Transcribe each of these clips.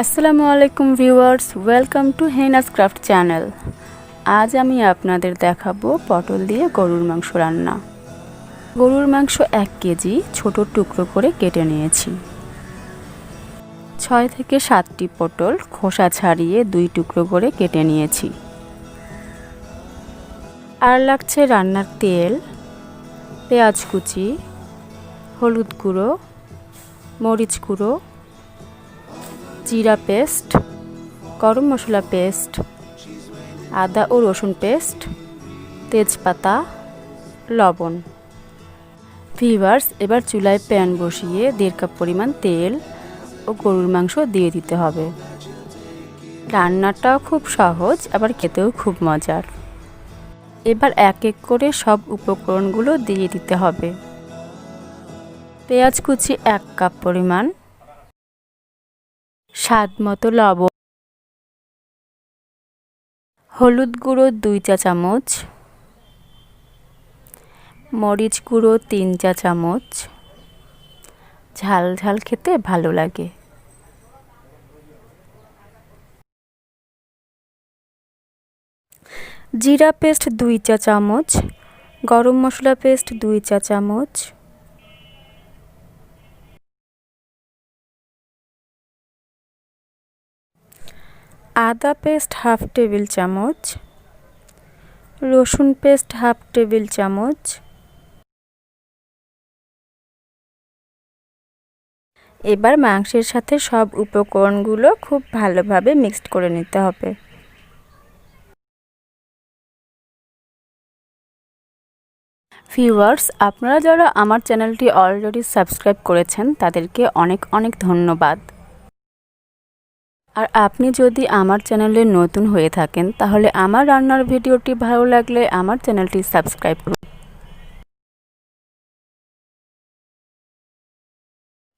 আসসালামু আলাইকুম viewers, welcome to Hena's craft channel. আজ আমি আপনাদের দেখাবো পটল দিয়ে গরুর মাংস রান্না। গরুর মাংস 1 কেজি ছোট টুকরো করে কেটে নিয়েছি। 6 থেকে 7টি পটল খোসা ছাড়িয়ে 2 টুকরো করে কেটে নিয়েছি। আর লাগছে রান্নার তেল, পেঁয়াজ কুচি, হলুদ গুঁড়ো, মরিচ গুঁড়ো, জিরা পেস্ট, গরম মশলা পেস্ট, আদা ও রসুন পেস্ট, তেজপাতা, লবণ। ভিউয়ার্স, এবার চুলায় প্যান বসিয়ে 1.5 কাপ পরিমাণ তেল ও গরুর মাংস দিয়ে দিতে হবে। রান্নাটাও খুব সহজ, আবার খেতেও খুব মজার। এবার এক এক করে সব উপকরণগুলো দিয়ে দিতে হবে। পেঁয়াজ কুচি 1 কাপ পরিমাণ, স্বাদ মতো লবণ, হলুদ গুঁড়ো 2 চা চামচ, মরিচ গুঁড়ো 3 চা চামচ, ঝাল ঝাল খেতে ভালো লাগে। জিরা পেস্ট 2 চা চামচ, গরম মশলা পেস্ট 2 চা চামচ, আদা পেস্ট হাফ টেবিল চামচ, রসুন পেস্ট হাফ টেবিল চামচ। এবার মাংসের সাথে সব উপকরণগুলো খুব ভালোভাবে মিক্সড করে নিতে হবে। ভিউয়ার্স, আপনারা যারা আমার চ্যানেলটি অলরেডি সাবস্ক্রাইব করেছেন তাদেরকে অনেক অনেক ধন্যবাদ। আর আপনি যদি আমার চ্যানেলে নতুন হয়ে থাকেন তাহলে আমার রান্নার ভিডিওটি ভালো লাগলে আমার চ্যানেলটি সাবস্ক্রাইব করুন।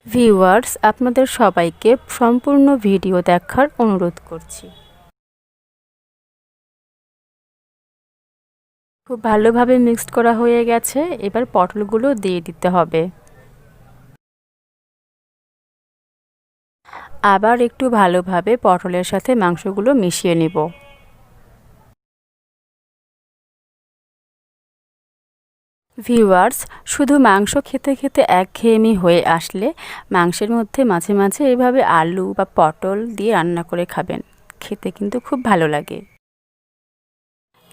ভিউয়ার্স, আপনাদের সবাইকে সম্পূর্ণ ভিডিও দেখার অনুরোধ করছি। খুব ভালোভাবে মিক্সড করা হয়ে গেছে। এবার পটলগুলো দিয়ে দিতে হবে। আবার একটু ভালোভাবে পটলের সাথে মাংসগুলো মিশিয়ে নিব। ভিউয়ার্স, শুধু মাংস খেতে খেতে একঘেয়েমি হয়ে আসলে মাংসের মধ্যে মাঝে মাঝে এভাবে আলু বা পটল দিয়ে রান্না করে খাবেন, খেতে কিন্তু খুব ভালো লাগে।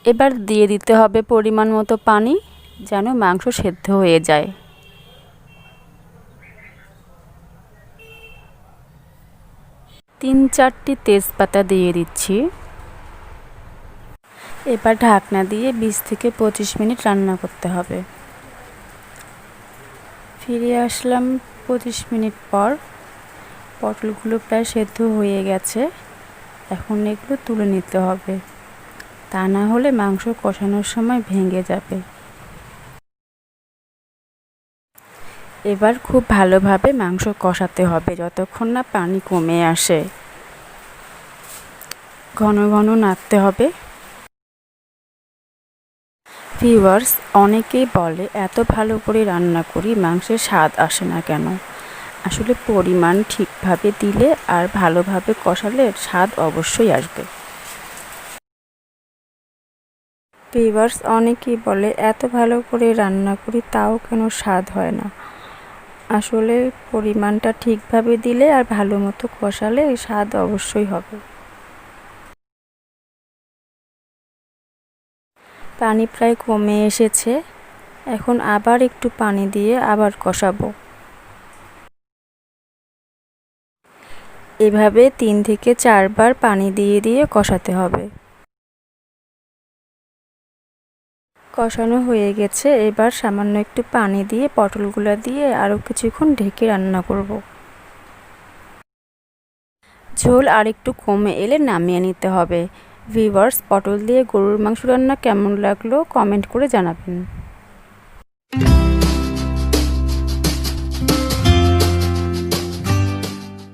এবার দিয়ে দিতে হবে পরিমাণ মতো পানি, যেন মাংস সেদ্ধ হয়ে যায়। তিন চারটি তেজপাতা দিয়ে দিচ্ছি। এবার ঢাকনা দিয়ে 20 থেকে 25 মিনিট রান্না করতে হবে। ফিরে আসলাম 25 মিনিট পর। পটলগুলো প্রায় সেদ্ধ হয়ে গেছে। এখন এগুলো তুলে নিতে হবে, তা না হলে মাংস কষানোর সময় ভেঙে যাবে। এবার খুব ভালোভাবে মাংস কষাতে হবে যতক্ষণ না পানি কমে আসে। ঘন ঘন নাড়তে হবে। ভিউয়ার্স, অনেকেই বলে এত ভালো করে রান্না করি মাংসের স্বাদ আসে না কেন? আসলে পরিমাণ ঠিকভাবে দিলে আর ভালোভাবে কষালে স্বাদ অবশ্যই আসবে। ভিউয়ার্স, অনেকেই বলে এত ভালো করে রান্না করি তাও কেন স্বাদ হয় না? আসলে পরিমাণটা ঠিকভাবে দিলে আর ভালো মতো কষালে স্বাদ অবশ্যই হবে। পানি প্রায় কমে এসেছে। এখন আবার একটু পানি দিয়ে আবার কষাবো। এভাবে 3 থেকে 4 বার পানি দিয়ে দিয়ে কষাতে হবে। কষানো হয়ে গেছে। এবার সামান্য একটু পানি দিয়ে পটলগুলো দিয়ে আরও কিছুক্ষণ ঢেকে রান্না করব। ঝোল আর একটু কমে এলে নামিয়ে নিতে হবে। ভিউয়ার্স, পটল দিয়ে গরুর মাংস রান্না কেমন লাগলো কমেন্ট করে জানাবেন।